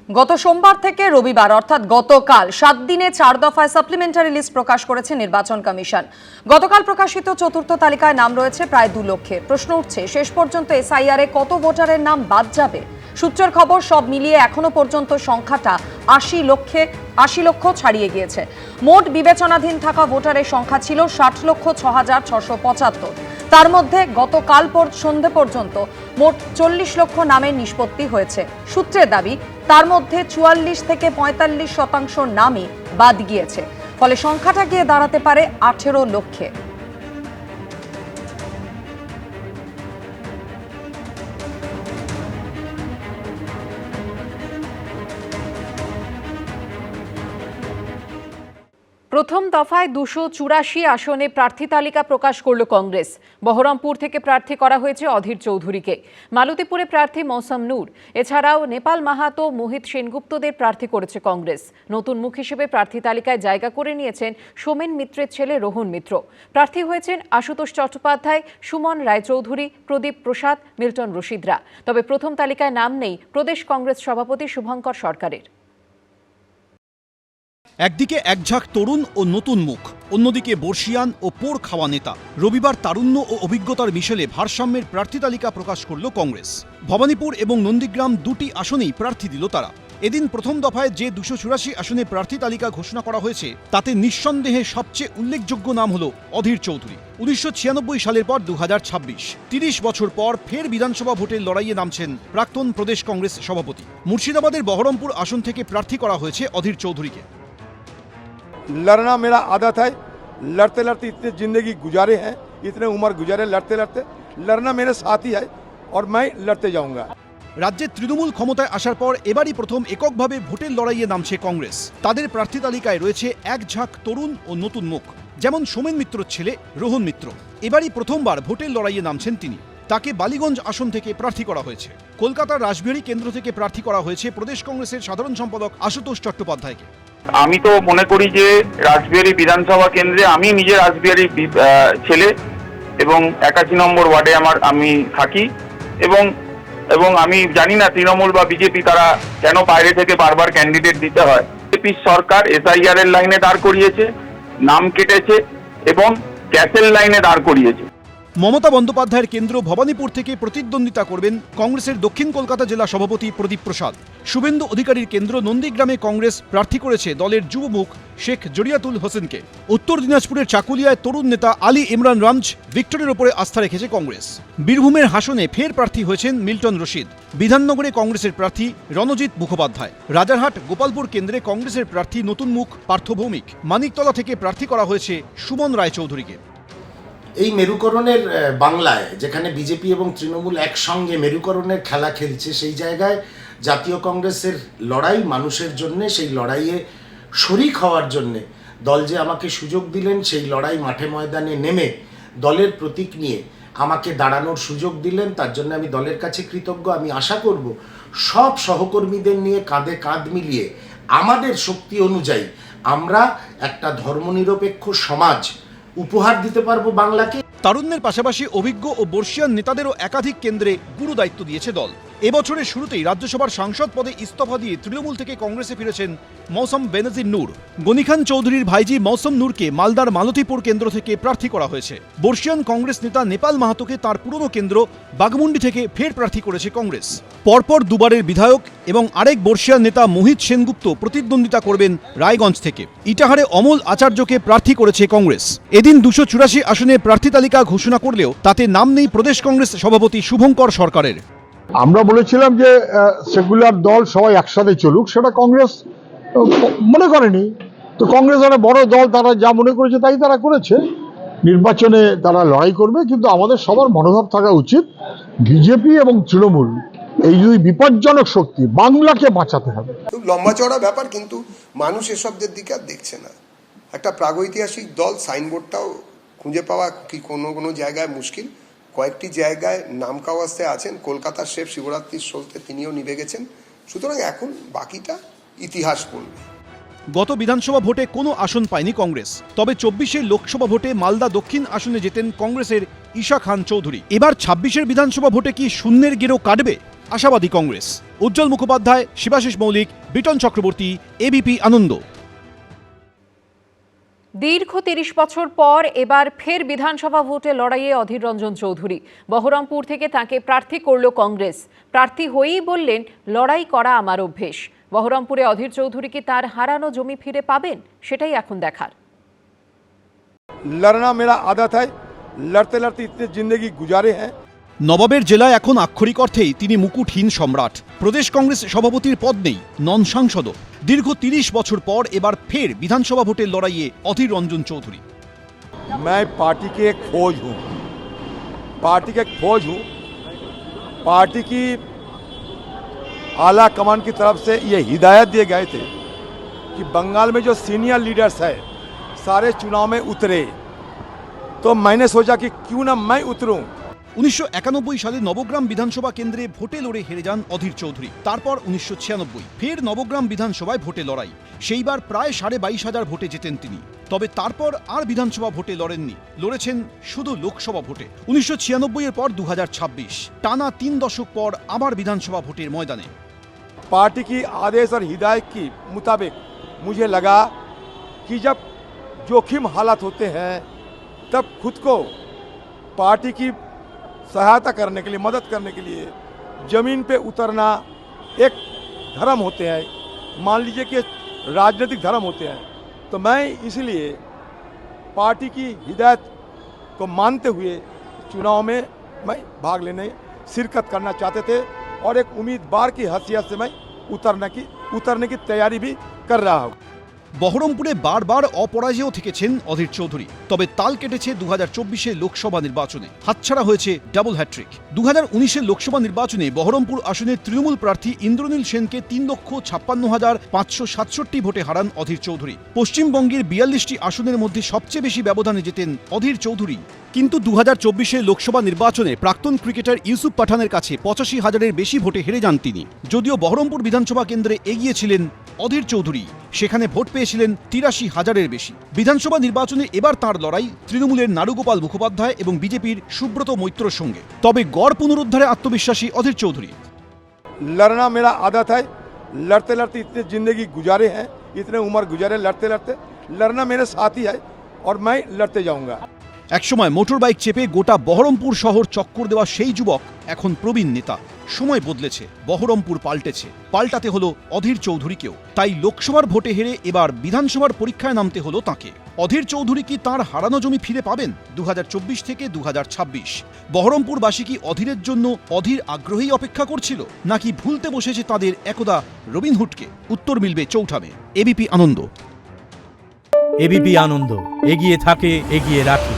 গত সোমবার থেকে রবিবার অর্থাৎ গতকাল 7 দিনে 4 দফায় সাপ্লিমেন্টারি লিস্ট প্রকাশ করেছে নির্বাচন কমিশন। গতকাল প্রকাশিত চতুর্থ তালিকায় নাম রয়েছে প্রায় 2 লক্ষে। প্রশ্ন উঠছে, শেষ পর্যন্ত এসআইআর এ কত ভোটারের নাম বাদ যাবে? সূত্রের খবর, সব মিলিয়ে এখনো পর্যন্ত সংখ্যাটা 80 লক্ষ ছাড়িয়ে গিয়েছে। মোট বিবেচনাধীন থাকা ভোটারের সংখ্যা ছিল 60,06,675। তার মধ্যে গতকাল সন্ধে পর্যন্ত মোট 40 লক্ষ নামের নিষ্পত্তি হয়েছে। সূত্রের দাবি, তার মধ্যে 44 থেকে 45% নামই বাদ গিয়েছে। ফলে সংখ্যাটা গিয়ে দাঁড়াতে পারে 18 লক্ষে। প্রথম দফায় 284 আসনে প্রার্থী তালিকা প্রকাশ করল কংগ্রেস। বহরমপুর থেকে প্রার্থী করা হয়েছে অধীর চৌধুরীকে, মালতীপুরে প্রার্থী মৌসম নূর, এছাড়াও নেপাল মাহাতো, মোহিত সেনগুপ্তদের প্রার্থী করেছে কংগ্রেস। নতুন মুখ হিসেবে প্রার্থী তালিকায় জায়গা করে নিয়েছেন সোমেন মিত্রের ছেলে রোহন মিত্র। প্রার্থী হয়েছেন আশুতোষ চট্টোপাধ্যায়, সুমন রায়চৌধুরী, প্রদীপ প্রসাদ, মিল্টন রশিদরা। তবে প্রথম তালিকায় নাম নেই প্রদেশ কংগ্রেস সভাপতি শুভঙ্কর সরকারের। একদিকে একঝাঁক তরুণ ও নতুন মুখ, অন্যদিকে বর্ষিয়ান ও পোড় খাওয়া নেতা। রবিবার তারুণ্য ও অভিজ্ঞতার মিশেলে ভারসাম্যের প্রার্থী তালিকা প্রকাশ করল কংগ্রেস। ভবানীপুর এবং নন্দীগ্রাম দুটি আসনেই প্রার্থী দিল তারা। এদিন প্রথম দফায় যে 284 আসনে প্রার্থী তালিকা ঘোষণা করা হয়েছে, তাতে নিঃসন্দেহে সবচেয়ে উল্লেখযোগ্য নাম হল অধীর চৌধুরী। 1996 সালের পর 2026, 30 বছর পর ফের বিধানসভা ভোটের লড়াইয়ে নামছেন প্রাক্তন প্রদেশ কংগ্রেস সভাপতি। মুর্শিদাবাদের বহরমপুর আসন থেকে প্রার্থী করা হয়েছে অধীর চৌধুরীকে। लड़ना मेरा आदत है, लड़ते लड़ते इतने ज़िंदगी गुजारे हैं, इतने उम्र गुजारे लड़ते लड़ते। लड़ना मेरे साथी है और मैं लड़ते जाऊंगा। রাজ্যে তৃণমূল ক্ষমতায় আসার পর এবারই প্রথম এককভাবে ভোটের লড়াইয়ে নামছে কংগ্রেস। তাদের প্রার্থী তালিকায় রয়েছে এক ঝাঁক তরুণ ও নতুন মুখ, যেমন সোমেন মিত্রর ছেলে রোহন মিত্র। এবারই প্রথমবার ভোটের লড়াইয়ে নামছেন তিনি। তাকে বালিগঞ্জ আসন থেকে প্রার্থী করা হয়েছে। কলকাতার রাসবিহারী কেন্দ্র থেকে প্রার্থী করা হয়েছে প্রদেশ কংগ্রেসের সাধারণ সম্পাদক আশুতোষ চট্টোপাধ্যায়কে। আমি তো মনে করি যে রাসবিহারী বিধানসভা কেন্দ্রে আমি নিজে রাসবিহারী ছেলে এবং 81 নম্বর ওয়ার্ডে আমি থাকি এবং আমি জানি না তৃণমূল বা বিজেপি তারা কেন বাইরে থেকে বারবার ক্যান্ডিডেট দিতে হয়। বিজেপির সরকার এসআইআর এর লাইনে দাঁড় করিয়েছে, নাম কেটেছে এবং ক্যাসেল লাইনে দাঁড় করিয়েছে। মমতা বন্দ্যোপাধ্যায়ের কেন্দ্র ভবানীপুর থেকে প্রতিদ্বন্দ্বিতা করবেন কংগ্রেসের দক্ষিণ কলকাতা জেলা সভাপতি প্রদীপ প্রসাদ। শুভেন্দু অধিকারীর কেন্দ্র নন্দীগ্রামে কংগ্রেস প্রার্থী করেছে দলের যুবমুখ শেখ জরিয়াতুল হোসেনকে। উত্তর দিনাজপুরের চাকুলিয়ায় তরুণ নেতা আলী ইমরান রামজ ভিক্টরের ওপরে আস্থা রেখেছে কংগ্রেস। বীরভূমের হাসনে ফের প্রার্থী হয়েছেন মিল্টন রশিদ। বিধাননগরে কংগ্রেসের প্রার্থী রণজিৎ মুখোপাধ্যায়। রাজারহাট গোপালপুর কেন্দ্রে কংগ্রেসের প্রার্থী নতুন মুখ পার্থ ভৌমিক। মানিকতলা থেকে প্রার্থী করা হয়েছে সুমন রায়চৌধুরীকে। এই মেরুকরণের বাংলায়, যেখানে বিজেপি এবং তৃণমূল একসঙ্গে মেরুকরণের খেলা খেলছে, সেই জায়গায় জাতীয় কংগ্রেসের লড়াই মানুষের জন্যে, সেই লড়াইয়ে শরিক হওয়ার জন্যে দল যে আমাকে সুযোগ দিলেন, সেই লড়াই মাঠে ময়দানে নেমে দলের প্রতীক নিয়ে আমাকে দাঁড়ানোর সুযোগ দিলেন, তার জন্য আমি দলের কাছে কৃতজ্ঞ। আমি আশা করব সব সহকর্মীদের নিয়ে কাঁধে কাঁধ মিলিয়ে আমাদের শক্তি অনুযায়ী আমরা একটা ধর্মনিরপেক্ষ সমাজ উপহার দিতে পারবো বাংলাকে। তারুণ্যের পাশাপাশি অভিজ্ঞ ও বর্ষিয়ান নেতাদেরও একাধিক কেন্দ্রে গুরু দায়িত্ব দিয়েছে দল। এবছরের শুরুতেই রাজ্যসভার সাংসদ পদে ইস্তফা দিয়ে তৃণমূল থেকে কংগ্রেসে ফিরেছেন মৌসম বেনজির নূর। গনিখান চৌধুরীর ভাইজি মৌসম নূরকে মালদার মালতীপুর কেন্দ্র থেকে প্রার্থী করা হয়েছে। বর্ষিয়ান কংগ্রেস নেতা নেপাল মাহাতোকে তার পুরনো কেন্দ্র বাঘমুন্ডি থেকে ফের প্রার্থী করেছে কংগ্রেস। পরপর দুবারের বিধায়ক এবং আরেক বর্ষিয়ান নেতা মোহিত সেনগুপ্ত প্রতিদ্বন্দ্বিতা করবেন রায়গঞ্জ থেকে। ইটাহারে অমল আচার্যকে প্রার্থী করেছে কংগ্রেস। এদিন 284 আসনে প্রার্থী তালিকা ঘোষণা করলেও তাতে নাম নেই প্রদেশ কংগ্রেস সভাপতি শুভঙ্কর সরকারের। আমরা বলেছিলাম যে সেকুলার দল সবাই একসাথে চলুক, সেটা কংগ্রেস মনে করেনি। তো কংগ্রেস একটা বড় দল, তারা যা মনে করেছে তাই তারা করেছে। নির্বাচনে তারা লড়াই করবে, কিন্তু আমাদের সবার মনোভাব থাকা উচিত বিজেপি এবং তৃণমূল এই দুই বিপজ্জনক শক্তি, বাংলাকে বাঁচাতে হবে। খুব লম্বা চড়া ব্যাপার, কিন্তু মানুষ এসবদের দিকে আর দেখছে না। একটা প্রাগৈতিহাসিক দল, সাইনবোর্ডটাও খুঁজে পাওয়া কি কোনো জায়গায় মুশকিল। কয়েকটি জায়গায় নাম কাওয়াস্তে আছেন। কলকাতার শেফ শিবরাত্রির শোলতে তিনিও নিভে গেছেন। সুতরাং এখন বাকিটা ইতিহাস পড়বে। গত বিধানসভা ভোটে কোনো আসন পায়নি কংগ্রেস, তবে 24-এর লোকসভা ভোটে মালদা দক্ষিণ আসনে জেতেন কংগ্রেসের ঈশা খান চৌধুরী। এবার 26-এর বিধানসভা ভোটে কি শূন্যের গেরো কাটবে? আশাবাদী কংগ্রেস। উজ্জ্বল মুখোপাধ্যায়, শিবাশিস মৌলিক, বিটন চক্রবর্তী, এবিপি আনন্দ। দীর্ঘ ৩০ বছর পর এবার ফের বিধানসভা ভোটে লড়াইয়ে অধীর রঞ্জন চৌধুরী। বহরমপুর থেকে তাকে প্রার্থী করল কংগ্রেস। প্রার্থী হয়েই বললেন, লড়াই করা আমার অভ্যেস। বহরমপুরে অধীর চৌধুরী কি তার হারানো জমি ফিরে পাবেন, সেটাই এখন দেখার। लड़ना मेरा आदत है, लड़ते लड़ते इतने जिंदगी गुजारे हैं। নবাবের জেলায় এখন আক্ষরিক অর্থেই তিনি মুকুটহীন সম্রাট। প্রদেশ কংগ্রেস সভাপতির পদ নেই, নন সাংসদও। দীর্ঘ ৩০ বছর পর এবার ফের বিধানসভা ভোটের লড়াইয়ে অধীর রঞ্জন চৌধুরী। मैं पार्टी के एक फौज हूँ, पार्टी का एक फौज हूँ। पार्टी की आला कमान की तरफ से ये हिदायत दिए गए थे कि बंगाल में जो सीनियर लीडर्स है सारे चुनाव में उतरे, तो मैंने सोचा कि क्यों ना मैं उतरूं। 1991 সালে নবগ্রাম বিধানসভা কেন্দ্রে ভোটে লড়ে হেরে যান অধীর চৌধুরী। তারপর 1996 ফের নবগ্রাম বিধানসভায় ভোটে লড়াই। সেইবার প্রায় 22,500 ভোটে জেতেন তিনি। তবে তারপর আর বিধানসভা ভোটে লড়েননি, লড়েছেন শুধু লোকসভা ভোটে। 1996 এর পর 2026, টানা 3 দশক পর আবার বিধানসভা ভোটের ময়দানে। पार्टी की आदेश और हिदायत के मुताबिक मुझे लगा कि जब जोखिम हालात होते हैं तब खुद को पार्टी की सहायता करने के लिए, मदद करने के लिए जमीन पे उतरना एक धर्म होते हैं, मान लीजिए कि राजनीतिक धर्म होते हैं। तो मैं इसलिए पार्टी की हिदायत को मानते हुए चुनाव में मैं भाग लेने, शिरकत करना चाहते थे और एक उम्मीदवार की हैसियत से मैं उतरने की तैयारी भी कर रहा हूँ। বহরমপুরে বারবার অপরাজেয় থেকেছেন অধীর চৌধুরী। তবে তাল কেটেছে 2024 লোকসভা নির্বাচনে। হাতছাড়া হয়েছে ডাবল হ্যাট্রিক। 2019 লোকসভা নির্বাচনে বহরমপুর আসনের তৃণমূল প্রার্থী ইন্দ্রনীল সেনকে 3,56,567 ভোটে হারান অধীর চৌধুরী। পশ্চিমবঙ্গের 42টি আসনের মধ্যে সবচেয়ে বেশি ব্যবধানে জেতেন অধীর চৌধুরী। কিন্তু 2024 লোকসভা নির্বাচনে প্রাক্তন ক্রিকেটার ইউসুফ পাঠানের কাছে 85,000-এর বেশি ভোটে হেরে যান তিনি। যদিও বহরমপুর বিধানসভা কেন্দ্রে এগিয়েছিলেন অধীর চৌধুরী, সেখানে ভোট পেয়েছিলেন 83,000-এর বেশি। বিধানসভা নির্বাচনে এবার তাঁর লড়াই তৃণমূলের নারুগোপাল মুখোপাধ্যায় এবং বিজেপির সুব্রত মৈত্রর সঙ্গে। তবে গড় পুনরুদ্ধারে আত্মবিশ্বাসী অধীর চৌধুরী। लड़ना मेरा आदत है, लड़ते लड़ते इतने जिंदगी गुजारे हैं, इतने उम्र गुजारे लड़ते लड़ते। लड़ना मेरे साथी है और मैं लड़ते जाऊंगा। একসময় মোটর বাইক চেপে গোটা বহরমপুর শহর চক্কর দেওয়া সেই যুবক এখন প্রবীণ নেতা। সময় বদলেছে, বহরমপুর পাল্টেছে, পাল্টাতে হলো অধীর চৌধুরীকেও। তাই লোকসভার ভোটে হেরে এবার বিধানসভার পরীক্ষায় নামতে হলো তাঁকে। অধীর চৌধুরী কি তাঁর হারানো জমি ফিরে পাবেন 2024 থেকে 2026? বহরমপুরবাসী কি অধীরের জন্য অধীর আগ্রহী অপেক্ষা করছিল, নাকি ভুলতে বসেছে তাদের একদা রবিনহুডকে? উত্তর মিলবে চৌঠামে। এবিপি আনন্দ। এবিপি আনন্দ, এগিয়ে থাকে, এগিয়ে রাখে।